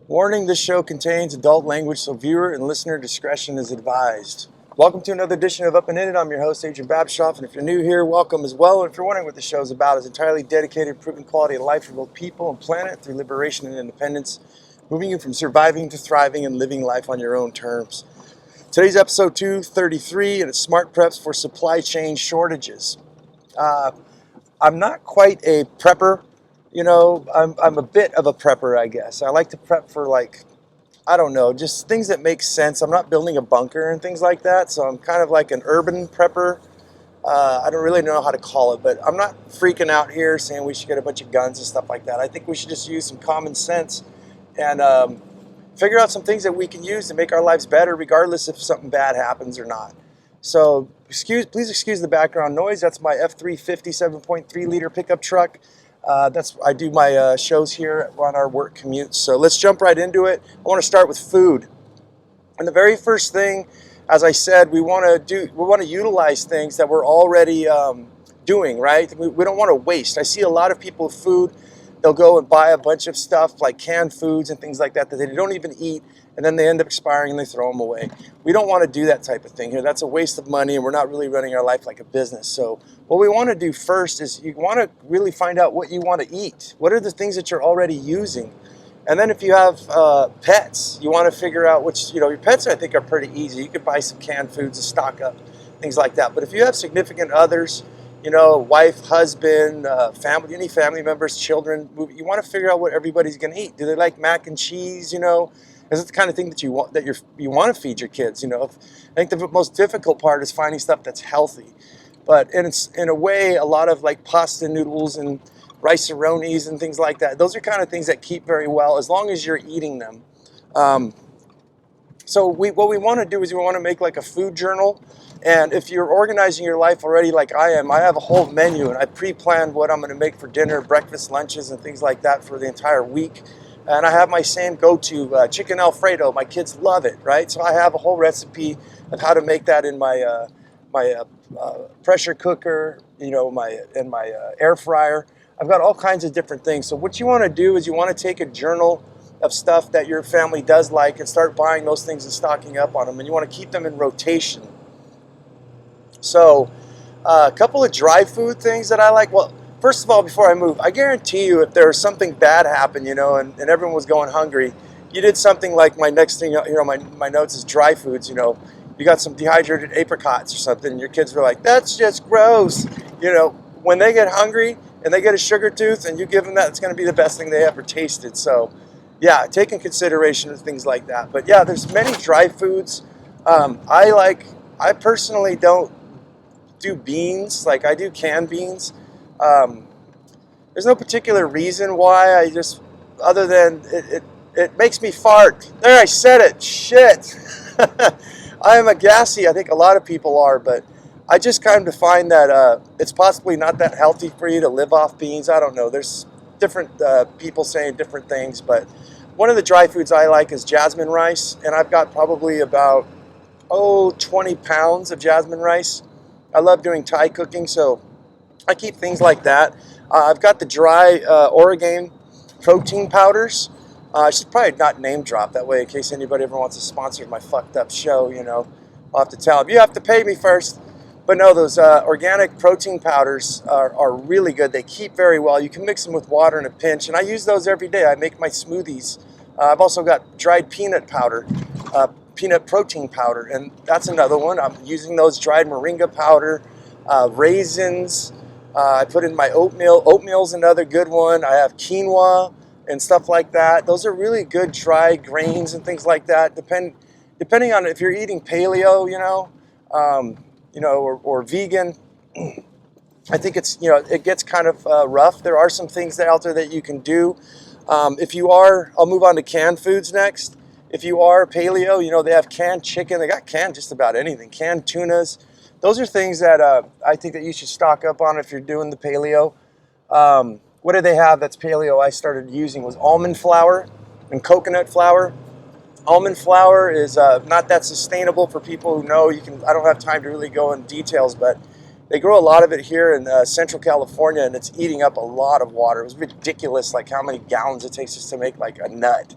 Warning, this show contains adult language, so viewer and listener discretion is advised. Welcome to another edition of Up and In It. I'm your host, Adrian Babashoff, and if you're new here, welcome as well. And if you're wondering what the show is about, it's entirely dedicated to improving quality of life for both people and planet through liberation and independence, moving you from surviving to thriving and living life on your own terms. Today's episode 233, and it's Smart Preps for Supply Chain Shortages. I'm not quite a prepper. I'm a bit of a prepper, I guess. I like to prep for just things that make sense. I'm not building a bunker and things like that, so I'm kind of like an urban prepper. I don't really know how to call it, but I'm not freaking out here saying we should get a bunch of guns and stuff like that. I think we should just use some common sense and figure out some things that we can use to make our lives better, regardless if something bad happens or not. So please excuse the background noise. That's my F-350 7.3 liter pickup truck. I do my shows here on our work commutes. So let's jump right into it. I want to start with food. And the very first thing, as I said, we want to utilize things that we're already doing, right? We don't want to waste. I see a lot of people with food. They'll go and buy a bunch of stuff like canned foods and things like that they don't even eat, and then they end up expiring and they throw them away. We don't want to do that type of thing here. That's a waste of money, and we're not really running our life like a business. So what we want to do first is you want to really find out what you want to eat. What are the things that you're already using? And then if you have pets, you want to figure out which, your pets I think are pretty easy. You could buy some canned foods to stock up, things like that. But if you have significant others, wife, husband, family, any family members, children, you want to figure out what everybody's going to eat. Do they like mac and cheese? Is it the kind of thing that you want to feed your kids? I think the most difficult part is finding stuff that's healthy. But in a way, a lot of like pasta noodles and rice-a-ronis and things like that, those are kind of things that keep very well as long as you're eating them. So what we want to do is we want to make like a food journal. And if you're organizing your life already like I am, I have a whole menu and I pre-planned what I'm going to make for dinner, breakfast, lunches, and things like that for the entire week. And I have my same go-to chicken Alfredo. My kids love it, right? So I have a whole recipe of how to make that in my pressure cooker, my air fryer. I've got all kinds of different things. So what you want to do is you want to take a journal of stuff that your family does like and start buying those things and stocking up on them. And you want to keep them in rotation. So a couple of dry food things that I like. Well, first of all, before I move, I guarantee you if there was something bad happened, and everyone was going hungry, you did something like my next thing, my notes is dry foods, you got some dehydrated apricots or something, and your kids were like, that's just gross. When they get hungry and they get a sugar tooth and you give them that, it's going to be the best thing they ever tasted. So yeah, take in consideration of things like that. But yeah, there's many dry foods. I personally don't do beans, like I do canned beans. There's no particular reason why. Other than it makes me fart. There, I said it. Shit. I am a gassy. I think a lot of people are, but I just kind of find that it's possibly not that healthy for you to live off beans. I don't know. There's different people saying different things, but one of the dry foods I like is jasmine rice, and I've got probably about 20 pounds of jasmine rice. I love doing Thai cooking, so I keep things like that. I've got the dry Oregon protein powders. I should probably not name drop that way in case anybody ever wants to sponsor my fucked up show, I'll have to tell them, you have to pay me first. But no, those organic protein powders are really good. They keep very well. You can mix them with water in a pinch, and I use those every day. I make my smoothies. I've also got dried peanut powder, peanut protein powder, and that's another one. I'm using those dried moringa powder, raisins. I put in my oatmeal. Oatmeal's another good one. I have quinoa and stuff like that. Those are really good dry grains and things like that. Depending on if you're eating paleo, or vegan, I think it gets kind of rough. There are some things out there that you can do. I'll move on to canned foods next. If you are paleo, they have canned chicken. They got canned just about anything. Canned tunas. Those are things that I think that you should stock up on if you're doing the paleo. What do they have that's paleo I started using was almond flour and coconut flour. Almond flour is not that sustainable for people who know. I don't have time to really go in details, but they grow a lot of it here in Central California, and it's eating up a lot of water. It was ridiculous, like how many gallons it takes just to make like a nut.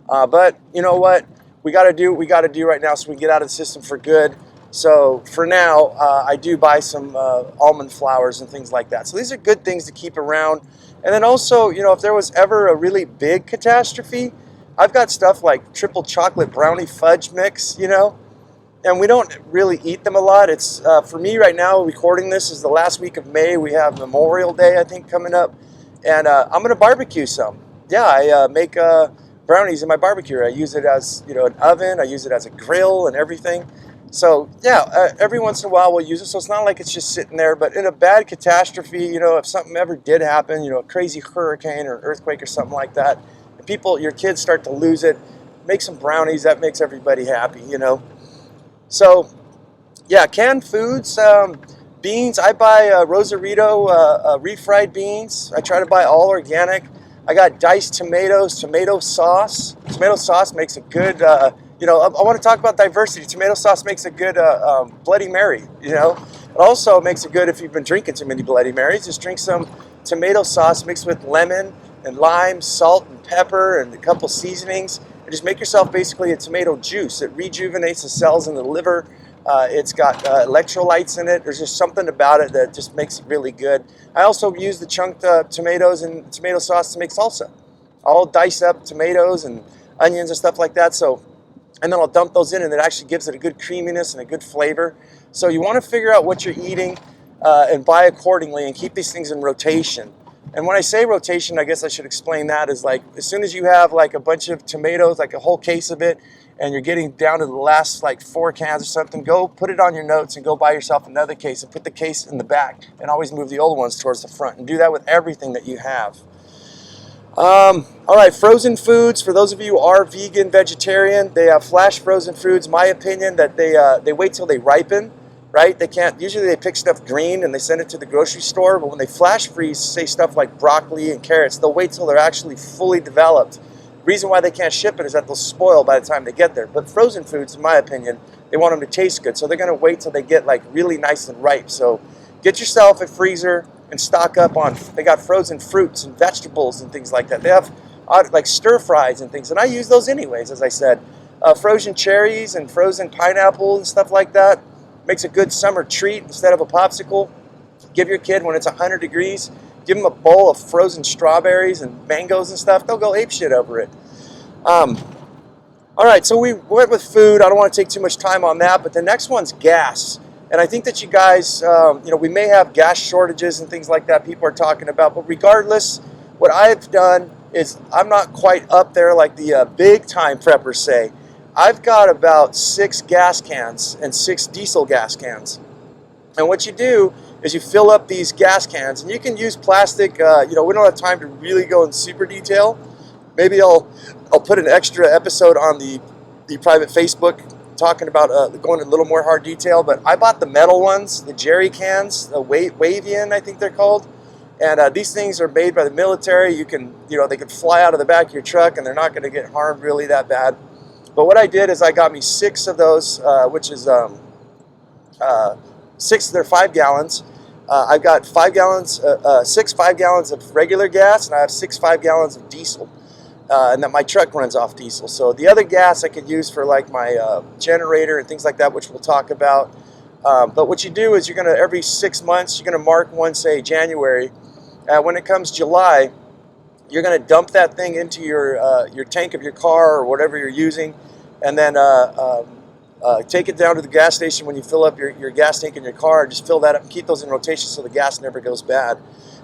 But you know what? We got to do what we got to do right now so we can get out of the system for good. So for now, I do buy some almond flours and things like that. So these are good things to keep around. And then also, if there was ever a really big catastrophe, I've got stuff like triple chocolate brownie fudge mix, and we don't really eat them a lot. It's for me right now, recording this is the last week of May. We have Memorial Day, I think, coming up. And I'm going to barbecue some. Yeah, I make brownies in my barbecue. I use it as, an oven. I use it as a grill and everything. So, yeah, every once in a while we'll use it. So it's not like it's just sitting there. But in a bad catastrophe, if something ever did happen, a crazy hurricane or an earthquake or something like that, and your kids start to lose it, make some brownies. That makes everybody happy, So, yeah, canned foods, beans. I buy Rosarito refried beans. I try to buy all organic. I got diced tomatoes, tomato sauce. Tomato sauce makes a good, I want to talk about diversity. Tomato sauce makes a good Bloody Mary, It also makes it good if you've been drinking too many Bloody Marys. Just drink some tomato sauce mixed with lemon and lime, salt and pepper, and a couple seasonings. And just make yourself basically a tomato juice. It rejuvenates the cells in the liver. It's got electrolytes in it. There's just something about it that just makes it really good. I also use the chunked tomatoes and tomato sauce to make salsa. I'll dice up tomatoes and onions and stuff like that. And then I'll dump those in, and it actually gives it a good creaminess and a good flavor. So you want to figure out what you're eating and buy accordingly and keep these things in rotation. And when I say rotation, I guess I should explain that is like as soon as you have like a bunch of tomatoes, like a whole case of it, and you're getting down to the last like 4 cans or something, go put it on your notes and go buy yourself another case and put the case in the back and always move the old ones towards the front, and do that with everything that you have. All right, frozen foods. For those of you who are vegan, vegetarian, they have flash frozen foods. My opinion that they wait till they ripen, right? They can't. Usually they pick stuff green and they send it to the grocery store. But when they flash freeze, say stuff like broccoli and carrots, they'll wait till they're actually fully developed. The reason why they can't ship it is that they'll spoil by the time they get there. But frozen foods, in my opinion, they want them to taste good, so they're going to wait till they get like really nice and ripe. So get yourself a freezer and stock up on. They got frozen fruits and vegetables and things like that. They have like stir fries and things, and I use those anyways. As I said, frozen cherries and frozen pineapple and stuff like that makes a good summer treat instead of a popsicle. Give your kid when it's 100 degrees. Give them a bowl of frozen strawberries and mangoes and stuff. They'll go apeshit over it. All right, so we went with food. I don't want to take too much time on that, but the next one's gas. And I think that you guys, we may have gas shortages and things like that people are talking about. But regardless, what I've done is I'm not quite up there like the big time preppers say. I've got about 6 gas cans and 6 diesel gas cans. And what you do is you fill up these gas cans, and you can use plastic. We don't have time to really go in super detail. Maybe I'll put an extra episode on the private Facebook talking about going in a little more hard detail. But I bought the metal ones, the jerry cans, the Wavian, I think they're called. And these things are made by the military. You can, they can fly out of the back of your truck, and they're not going to get harmed really that bad. But what I did is I got me 6 of those, which is 6. They're 5 gallons. I've got 5 gallons, 6 5 gallons of regular gas, and I have 6 5 gallons of diesel. And then my truck runs off diesel. So the other gas I could use for like my generator and things like that, which we'll talk about. But what you do is every 6 months, you're going to mark one, say January. When it comes July, you're going to dump that thing into your tank of your car or whatever you're using, and then take it down to the gas station when you fill up your gas tank in your car, and just fill that up and keep those in rotation so the gas never goes bad.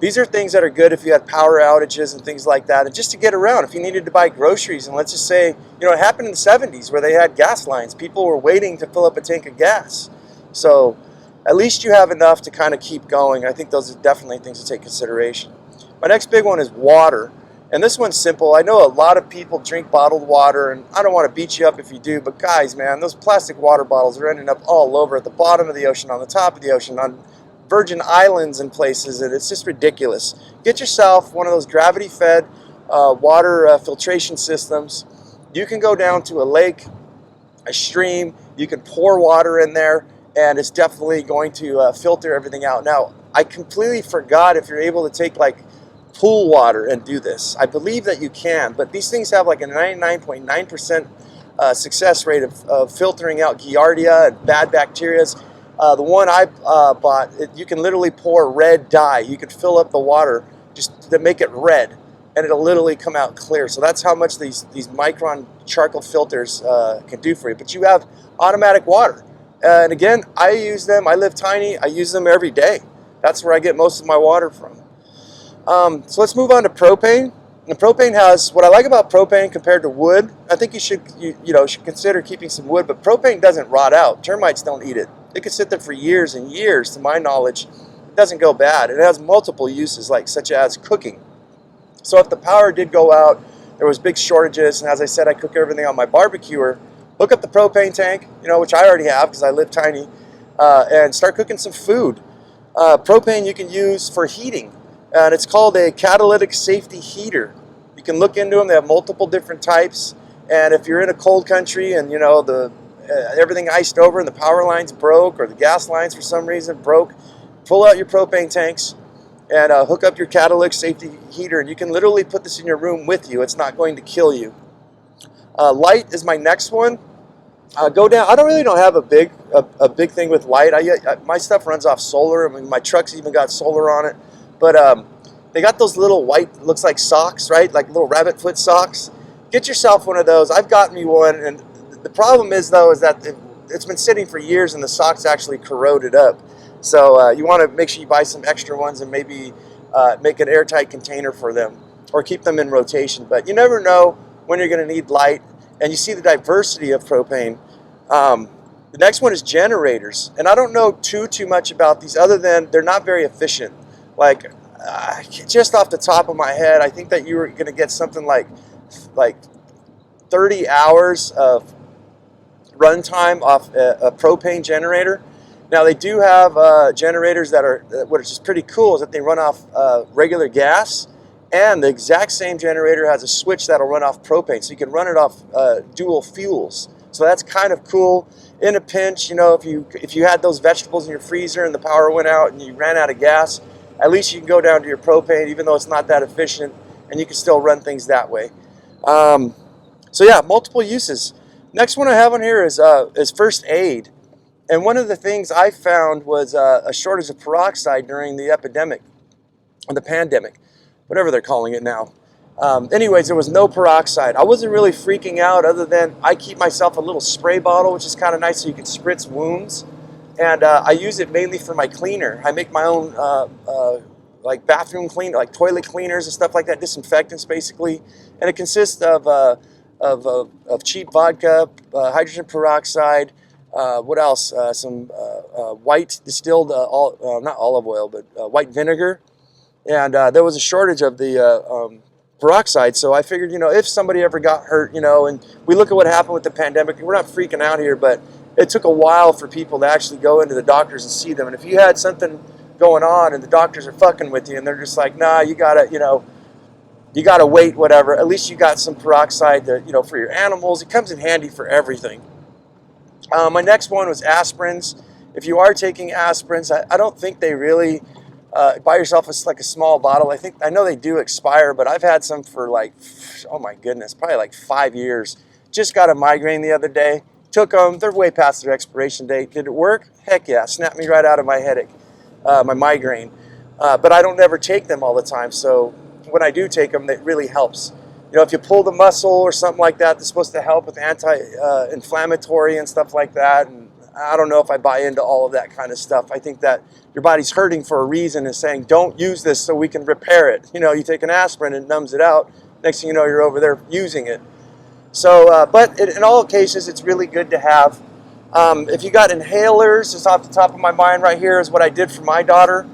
These are things that are good if you had power outages and things like that, and just to get around. If you needed to buy groceries, and let's just say, it happened in the 70s where they had gas lines. People were waiting to fill up a tank of gas. So at least you have enough to kind of keep going. I think those are definitely things to take consideration. My next big one is water. And this one's simple. I know a lot of people drink bottled water, and I don't want to beat you up if you do, but guys, man, those plastic water bottles are ending up all over at the bottom of the ocean, on the top of the ocean, on Virgin Islands and places, and it's just ridiculous. Get yourself one of those gravity-fed water filtration systems. You can go down to a lake, a stream, you can pour water in there, and it's definitely going to filter everything out. Now, I completely forgot if you're able to take like pool water and do this. I believe that you can, but these things have like a 99.9% success rate of filtering out Giardia and bad bacteria. The one I bought, you can literally pour red dye. You can fill up the water just to make it red, and it'll literally come out clear. So that's how much these Micron charcoal filters can do for you. But you have automatic water. And again, I use them. I live tiny. I use them every day. That's where I get most of my water from. So let's move on to propane. And propane has, what I like about propane compared to wood, I think you should consider keeping some wood, but propane doesn't rot out. Termites don't eat it. It could sit there for years and years, to my knowledge. It doesn't go bad. It has multiple uses, such as cooking. So if the power did go out, there was big shortages, and as I said, I cook everything on my barbecuer, hook up the propane tank, which I already have because I live tiny, and start cooking some food. Propane you can use for heating, and it's called a catalytic safety heater. You can look into them. They have multiple different types, and if you're in a cold country and everything iced over and the power lines broke or the gas lines for some reason broke, pull out your propane tanks and hook up your catalytic safety heater, and you can literally put this in your room with you. It's not going to kill you. Light is my next one. Go down. I don't have a big thing with light. My stuff runs off solar. I mean, my truck's even got solar on it. But they got those little white, looks like socks, right? Like little rabbit foot socks. Get yourself one of those. I've gotten me one, and the problem is that it's been sitting for years, and the socks actually corroded up. So you want to make sure you buy some extra ones and maybe make an airtight container for them, or keep them in rotation. But you never know when you're going to need light. And you see the diversity of propane. The next one is generators, and I don't know too much about these other than they're not very efficient. Just off the top of my head, I think that you were going to get something like 30 hours of runtime off a propane generator. Now they do have generators that are, what is just pretty cool is that they run off regular gas. And the exact same generator has a switch that'll run off propane, so you can run it off dual fuels. So that's kind of cool. In a pinch, if you had those vegetables in your freezer and the power went out and you ran out of gas, at least you can go down to your propane, even though it's not that efficient, and you can still run things that way. So yeah, multiple uses. Next one I have on here is first aid. And one of the things I found was a shortage of peroxide during the epidemic, or the pandemic, whatever they're calling it now. Anyways, there was no peroxide. I wasn't really freaking out, other than I keep myself a little spray bottle, which is kind of nice so you can spritz wounds. And I use it mainly for my cleaner. I make my own bathroom cleaner, like toilet cleaners and stuff like that, disinfectants basically. And it consists of cheap vodka, hydrogen peroxide, what else? Some white distilled, not olive oil, but white vinegar. And there was a shortage of the peroxide, so I figured, if somebody ever got hurt, and we look at what happened with the pandemic, we're not freaking out here, but it took a while for people to actually go into the doctors and see them. And if you had something going on and the doctors are fucking with you and they're just like, nah, you gotta wait, whatever, at least you got some peroxide to, for your animals. It comes in handy for everything. My next one was aspirins. If you are taking aspirins, I don't think they really buy yourself a small bottle. I know they do expire, but I've had some for oh my goodness, probably 5 years. Just got a migraine the other day. Took them. They're way past their expiration date. Did it work? Heck yeah. Snapped me right out of my headache, my migraine. But I don't never take them all the time. So when I do take them, it really helps. If you pull the muscle or something like that, they're supposed to help with anti-inflammatory and stuff like that. And I don't know if I buy into all of that kind of stuff. I think that your body's hurting for a reason and saying, don't use this so we can repair it. You take an aspirin and it numbs it out. Next thing you know, you're over there using it. So, but in all cases, it's really good to have. If you got inhalers, just off the top of my mind right here is what I did for my daughter.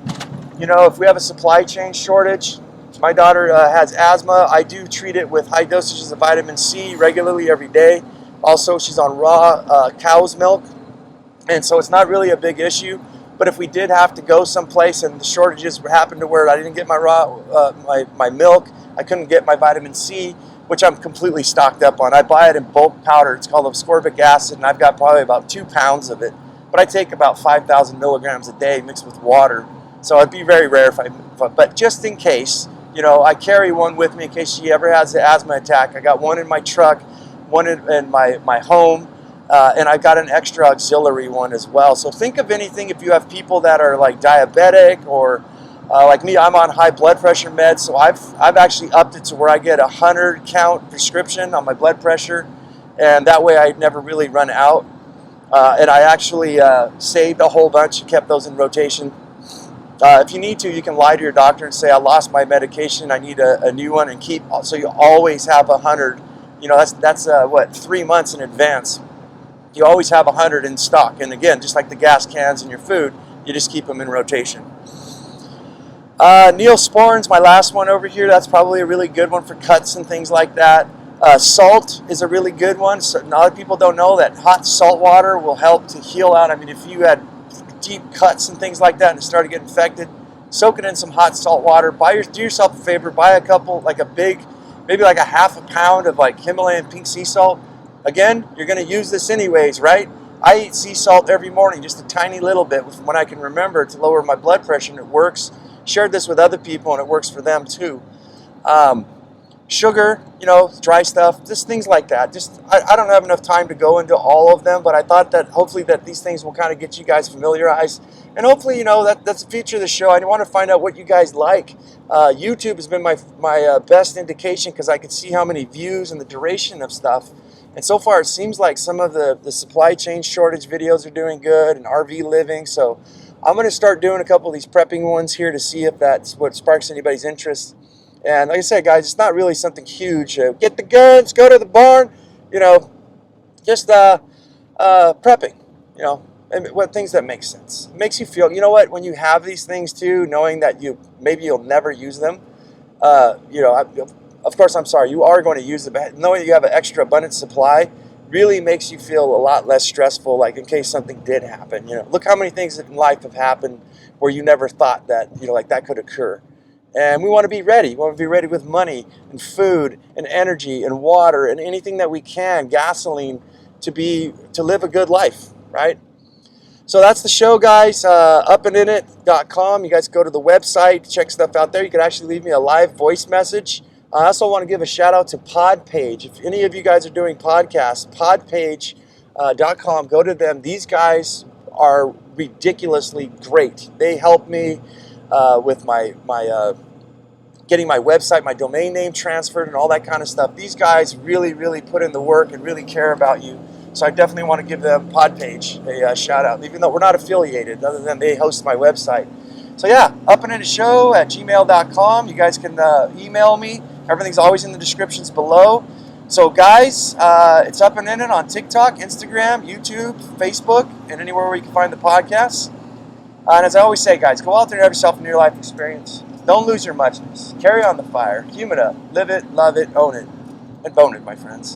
If we have a supply chain shortage, my daughter has asthma. I do treat it with high dosages of vitamin C regularly every day. Also, she's on raw cow's milk. And so it's not really a big issue. But if we did have to go someplace and the shortages happened to where I didn't get my my milk, I couldn't get my vitamin C, which I'm completely stocked up on. I buy it in bulk powder. It's called ascorbic acid, and I've got probably about 2 pounds of it. But I take about 5,000 milligrams a day mixed with water. So it'd be very rare but just in case, I carry one with me in case she ever has an asthma attack. I got one in my truck, one in my home, and I got an extra auxiliary one as well. So think of anything if you have people that are like diabetic or like me, I'm on high blood pressure meds, so I've actually upped it to where I get 100 count prescription on my blood pressure, and that way I never really run out. And I actually saved a whole bunch and kept those in rotation. If you need to, you can lie to your doctor and say, I lost my medication, I need a new one, and so you always have 100. That's what, 3 months in advance. You always have 100 in stock. And again, just like the gas cans and your food, you just keep them in rotation. Neosporin's my last one over here. That's probably a really good one for cuts and things like that. Salt is a really good one. So a lot of people don't know that hot salt water will help to heal out. I mean, if you had deep cuts and things like that and it started getting infected, soak it in some hot salt water. Do yourself a favor, buy a couple, like a big, maybe like a half a pound of like Himalayan pink sea salt. Again, you're going to use this anyways, right? I eat sea salt every morning, just a tiny little bit when I can remember, to lower my blood pressure, and it works. Shared this with other people and it works for them too. Sugar, dry stuff, just things like that. I don't have enough time to go into all of them, but I thought that hopefully that these things will kind of get you guys familiarized. And hopefully, that's the future of the show. I want to find out what you guys like. YouTube has been my best indication because I can see how many views and the duration of stuff. And so far, it seems like some of the supply chain shortage videos are doing good, and RV living. So I'm going to start doing a couple of these prepping ones here to see if that's what sparks anybody's interest. And like I said, guys, it's not really something huge. Get the guns, go to the barn, just prepping, and what things that make sense. It makes you feel, when you have these things too, knowing that maybe you'll never use them, of course, I'm sorry, you are going to use them, but knowing you have an extra abundant supply really makes you feel a lot less stressful, like in case something did happen. Look how many things in life have happened where you never thought that, like that could occur. And we want to be ready. We want to be ready with money and food and energy and water and anything that we can, gasoline, to live a good life, right? So that's the show, guys. Upandinit.com. You guys go to the website, check stuff out there. You can actually leave me a live voice message. I also want to give a shout out to Podpage. If any of you guys are doing podcasts, podpage.com, go to them. These guys are ridiculously great. They help me with my getting my website, my domain name transferred and all that kind of stuff. These guys really, really put in the work and really care about you. So I definitely want to give them Podpage a shout out, even though we're not affiliated, other than they host my website. So yeah, upandinitshow@gmail.com. You guys can email me. Everything's always in the descriptions below. So guys, it's Up and In It on TikTok, Instagram, YouTube, Facebook, and anywhere where you can find the podcasts. And as I always say, guys, go out there and have yourself a near life experience. Don't lose your muchness. Carry on the fire. Hume it up. Live it, love it, own it, and bone it, my friends.